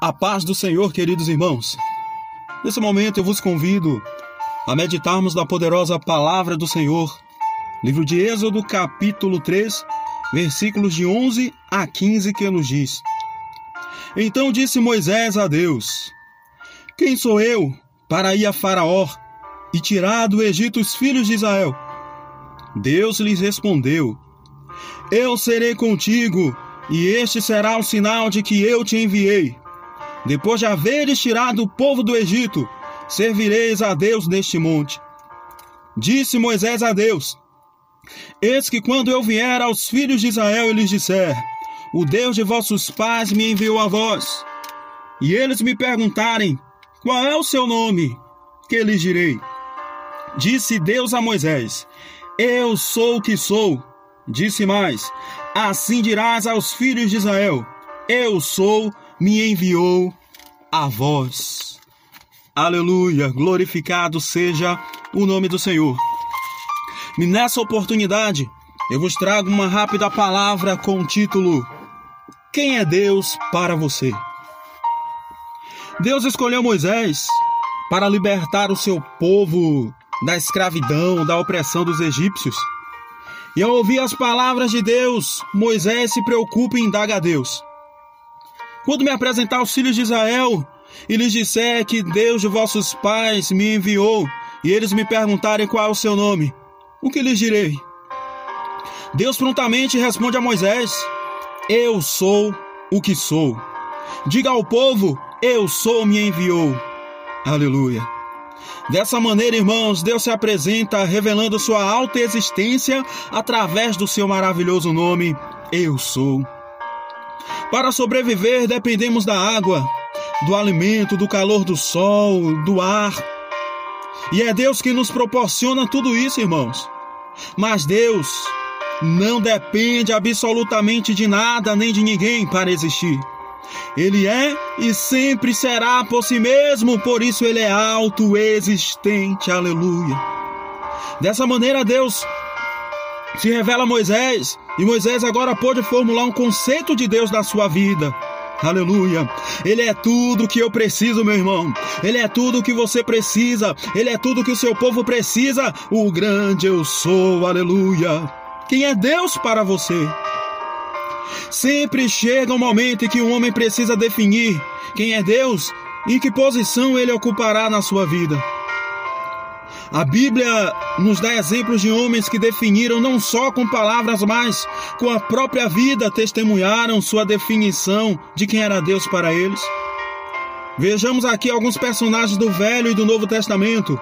A paz do Senhor, queridos irmãos. Nesse momento eu vos convido a meditarmos da poderosa palavra do Senhor, livro de Êxodo, capítulo 3, versículos de 11 a 15, que nos diz: Então disse Moisés a Deus: Quem sou eu para ir a Faraó e tirar do Egito os filhos de Israel? Deus lhes respondeu: Eu serei contigo, e este será o sinal de que eu te enviei. Depois de haveres tirado o povo do Egito, servireis a Deus neste monte. Disse Moisés a Deus: Eis que quando eu vier aos filhos de Israel e lhes disser: O Deus de vossos pais me enviou a vós, e eles me perguntarem: Qual é o seu nome? Que lhes direi? Disse Deus a Moisés: Eu sou o que sou. Disse mais: Assim dirás aos filhos de Israel: Eu sou, me enviou a vós. Aleluia, glorificado seja o nome do Senhor. E nessa oportunidade, eu vos trago uma rápida palavra com o título: Quem é Deus para você? Deus escolheu Moisés para libertar o seu povo da escravidão, da opressão dos egípcios. E ao ouvir as palavras de Deus, Moisés se preocupa e indaga a Deus: Quando me apresentar aos filhos de Israel e lhes disser que Deus de vossos pais me enviou, e eles me perguntarem qual é o seu nome, o que lhes direi? Deus prontamente responde a Moisés: Eu sou o que sou. Diga ao povo: Eu sou, me enviou. Aleluia. Dessa maneira, irmãos, Deus se apresenta revelando sua alta existência através do seu maravilhoso nome: Eu sou. Para sobreviver, dependemos da água, do alimento, do calor do sol, do ar. E é Deus que nos proporciona tudo isso, irmãos. Mas Deus não depende absolutamente de nada nem de ninguém para existir. Ele é e sempre será por si mesmo, por isso ele é autoexistente. Aleluia. Dessa maneira, Deus se revela a Moisés, e Moisés agora pôde formular um conceito de Deus na sua vida. Aleluia. Ele é tudo que eu preciso, meu irmão. Ele é tudo que você precisa. Ele é tudo que o seu povo precisa. O grande eu sou. Aleluia. Quem é Deus para você? Sempre chega um momento em que o homem precisa definir quem é Deus e que posição ele ocupará na sua vida. A Bíblia nos dá exemplos de homens que definiram não só com palavras, mas com a própria vida testemunharam sua definição de quem era Deus para eles. Vejamos aqui alguns personagens do Velho e do Novo Testamento.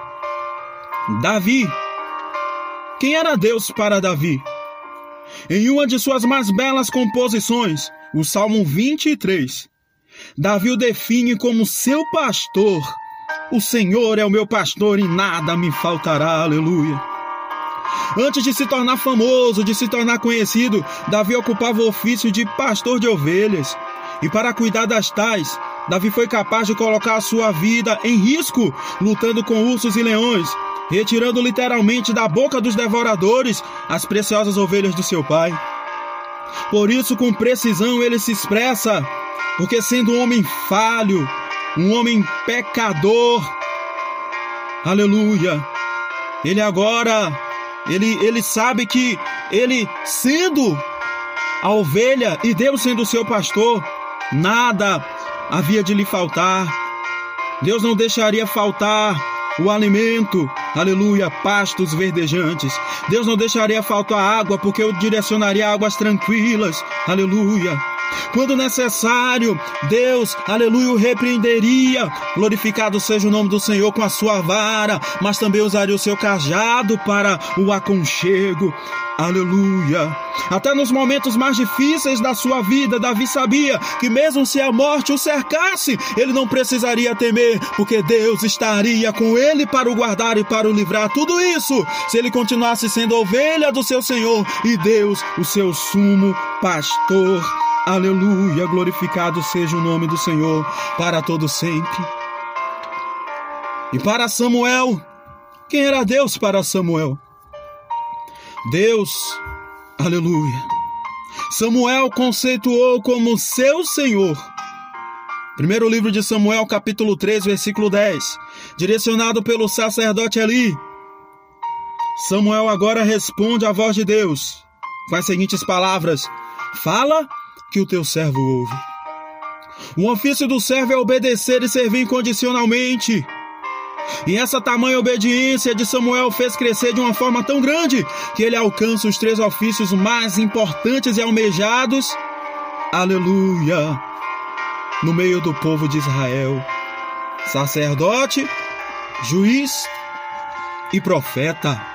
Davi. Quem era Deus para Davi? Em uma de suas mais belas composições, o Salmo 23, Davi o define como seu pastor. O Senhor é o meu pastor e nada me faltará. Aleluia. Antes de se tornar famoso, de se tornar conhecido, Davi ocupava o ofício de pastor de ovelhas. E para cuidar das tais, Davi foi capaz de colocar a sua vida em risco, lutando com ursos e leões, retirando literalmente da boca dos devoradores as preciosas ovelhas do seu pai. Por isso, com precisão, ele se expressa, porque sendo um homem falho, um homem pecador, aleluia, ele sabe que ele sendo a ovelha e Deus sendo o seu pastor, nada havia de lhe faltar. Deus não deixaria faltar o alimento, aleluia, pastos verdejantes. Deus não deixaria faltar água, porque eu direcionaria águas tranquilas, aleluia. Quando necessário, Deus, aleluia, o repreenderia. Glorificado seja o nome do Senhor com a sua vara, mas também usaria o seu cajado para o aconchego. Aleluia. Até nos momentos mais difíceis da sua vida, Davi sabia que mesmo se a morte o cercasse, ele não precisaria temer, porque Deus estaria com ele para o guardar e para o livrar. Tudo isso se ele continuasse sendo ovelha do seu Senhor e Deus o seu sumo pastor. Aleluia, glorificado seja o nome do Senhor para todo sempre. E para Samuel, quem era Deus para Samuel? Deus, aleluia. Samuel conceituou como seu Senhor Primeiro livro de Samuel, capítulo 3, versículo 10. Direcionado pelo sacerdote Eli, Samuel agora responde à voz de Deus com as seguintes palavras: fala que o teu servo ouve. O ofício do servo é obedecer e servir incondicionalmente. E essa tamanha obediência de Samuel fez crescer de uma forma tão grande que ele alcança os 3 ofícios mais importantes e almejados, aleluia, no meio do povo de Israel: sacerdote, juiz e profeta.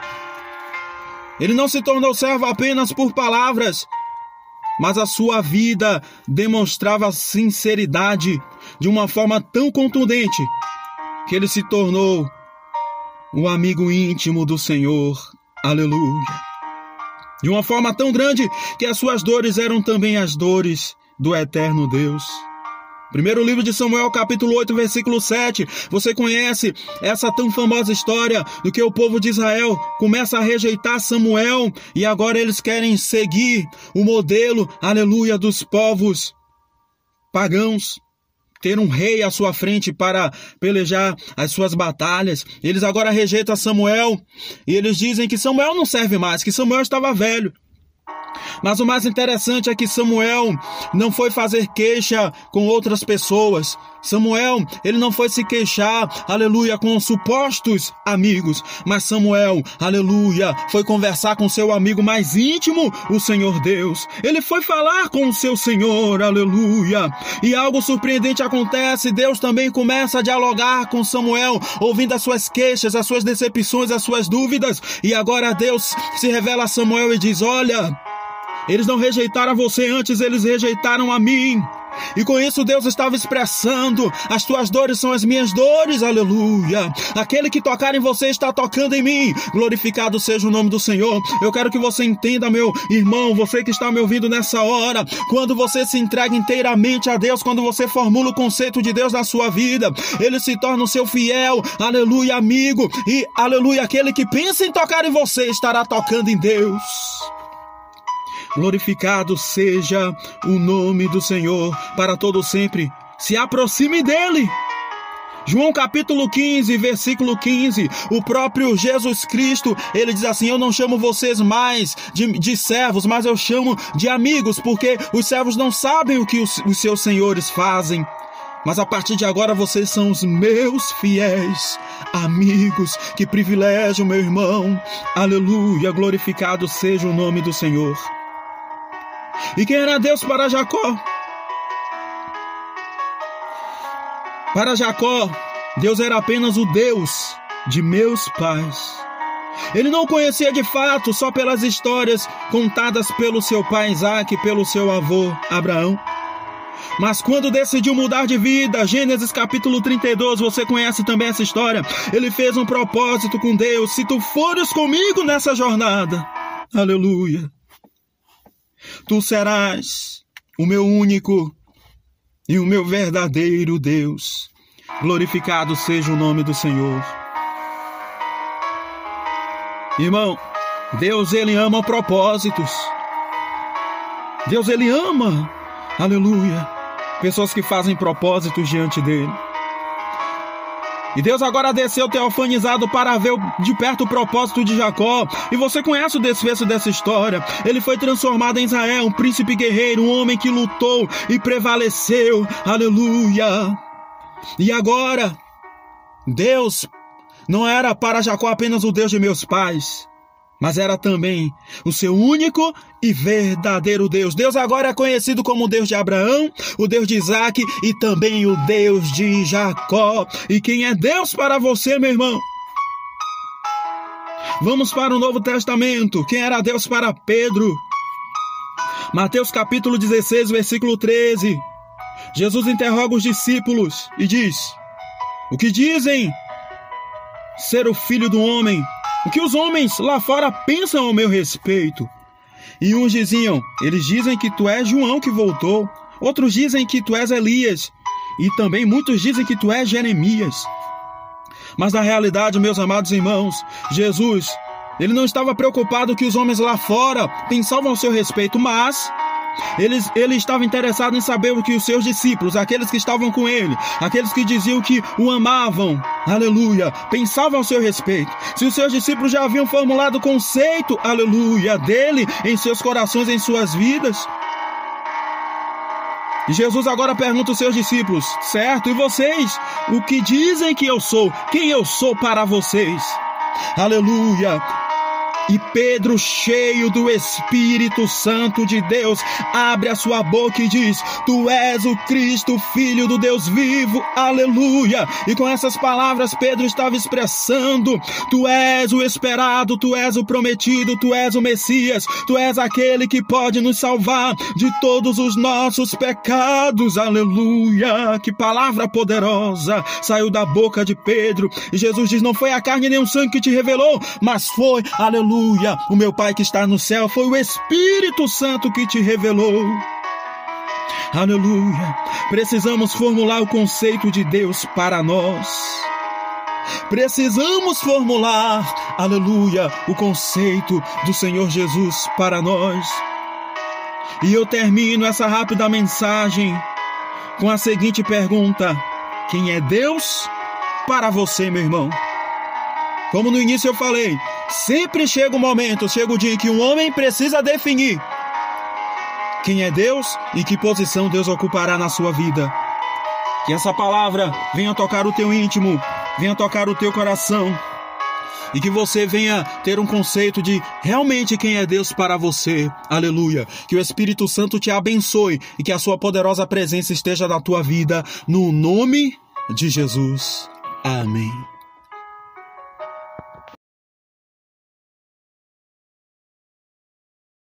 Ele não se tornou servo apenas por palavras, mas a sua vida demonstrava sinceridade de uma forma tão contundente que ele se tornou um amigo íntimo do Senhor, aleluia. De uma forma tão grande que as suas dores eram também as dores do eterno Deus. Primeiro livro de Samuel, capítulo 8, versículo 7. Você conhece essa tão famosa história do que o povo de Israel começa a rejeitar Samuel e agora eles querem seguir o modelo, aleluia, dos povos pagãos. Ter um rei à sua frente para pelejar as suas batalhas. Eles agora rejeitam Samuel e eles dizem que Samuel não serve mais, que Samuel estava velho. Mas o mais interessante é que Samuel não foi fazer queixa com outras pessoas. Samuel, ele não foi se queixar, aleluia, com supostos amigos. Mas Samuel, aleluia, foi conversar com seu amigo mais íntimo, o Senhor Deus. Ele foi falar com o seu Senhor, aleluia. E algo surpreendente acontece. Deus também começa a dialogar com Samuel, ouvindo as suas queixas, as suas decepções, as suas dúvidas. E agora Deus se revela a Samuel e diz: olha, eles não rejeitaram você antes, eles rejeitaram a mim. E com isso Deus estava expressando: as tuas dores são as minhas dores, aleluia. Aquele que tocar em você está tocando em mim. Glorificado seja o nome do Senhor. Eu quero que você entenda, meu irmão, você que está me ouvindo nessa hora, quando você se entrega inteiramente a Deus, quando você formula o conceito de Deus na sua vida, Ele se torna o seu fiel, aleluia, amigo. E aleluia, aquele que pensa em tocar em você estará tocando em Deus. Glorificado seja o nome do Senhor para todo sempre. Se aproxime dele. João capítulo 15, versículo 15, o próprio Jesus Cristo, ele diz assim: eu não chamo vocês mais de servos, mas eu chamo de amigos, porque os servos não sabem o que os seus senhores fazem. Mas a partir de agora vocês são os meus fiéis amigos. Que privilégio, meu irmão. Aleluia, glorificado seja o nome do Senhor. E quem era Deus para Jacó? Para Jacó, Deus era apenas o Deus de meus pais. Ele não conhecia de fato só pelas histórias contadas pelo seu pai Isaac e pelo seu avô Abraão. Mas quando decidiu mudar de vida, Gênesis capítulo 32, você conhece também essa história. Ele fez um propósito com Deus: se tu fores comigo nessa jornada, aleluia, tu serás o meu único e o meu verdadeiro Deus. Glorificado seja o nome do Senhor. Irmão, Deus, Ele ama propósitos. Deus, Ele ama, aleluia, pessoas que fazem propósitos diante dEle. E Deus agora desceu teofanizado para ver de perto o propósito de Jacó. E você conhece o desfecho dessa história. Ele foi transformado em Israel, um príncipe guerreiro, um homem que lutou e prevaleceu. Aleluia! E agora, Deus não era para Jacó apenas o Deus de meus pais, mas era também o seu único e verdadeiro Deus. Deus agora é conhecido como o Deus de Abraão, o Deus de Isaac e também o Deus de Jacó. E quem é Deus para você, meu irmão? Vamos para o Novo Testamento. Quem era Deus para Pedro? Mateus capítulo 16, versículo 13. Jesus interroga os discípulos e diz: o que dizem ser o Filho do Homem? O que os homens lá fora pensam ao meu respeito? E uns diziam: eles dizem que tu és João que voltou. Outros dizem que tu és Elias. E também muitos dizem que tu és Jeremias. Mas na realidade, meus amados irmãos, Jesus, ele não estava preocupado que os homens lá fora pensavam ao seu respeito, mas Ele estava interessado em saber o que os seus discípulos, aqueles que estavam com ele, aqueles que diziam que o amavam, aleluia, pensavam ao seu respeito. Se os seus discípulos já haviam formulado o conceito, aleluia, dele em seus corações, em suas vidas. E Jesus agora pergunta aos seus discípulos, certo? E vocês? O que dizem que eu sou? Quem eu sou para vocês? Aleluia! E Pedro, cheio do Espírito Santo de Deus, abre a sua boca e diz: Tu és o Cristo, Filho do Deus vivo, aleluia! E com essas palavras Pedro estava expressando: Tu és o esperado, Tu és o prometido, Tu és o Messias, Tu és aquele que pode nos salvar de todos os nossos pecados, aleluia! Que palavra poderosa saiu da boca de Pedro. E Jesus diz: Não foi a carne nem o sangue que te revelou, mas foi, aleluia, o meu Pai que está no céu, foi o Espírito Santo que te revelou. Aleluia. Precisamos formular o conceito de Deus para nós. Precisamos formular, aleluia, o conceito do Senhor Jesus para nós. E eu termino essa rápida mensagem com a seguinte pergunta: quem é Deus para você, meu irmão? Como no início eu falei, sempre chega o dia em que um homem precisa definir quem é Deus e que posição Deus ocupará na sua vida. Que essa palavra venha tocar o teu íntimo, venha tocar o teu coração, e que você venha ter um conceito de realmente quem é Deus para você. Aleluia. Que o Espírito Santo te abençoe e que a sua poderosa presença esteja na tua vida, no nome de Jesus. Amém.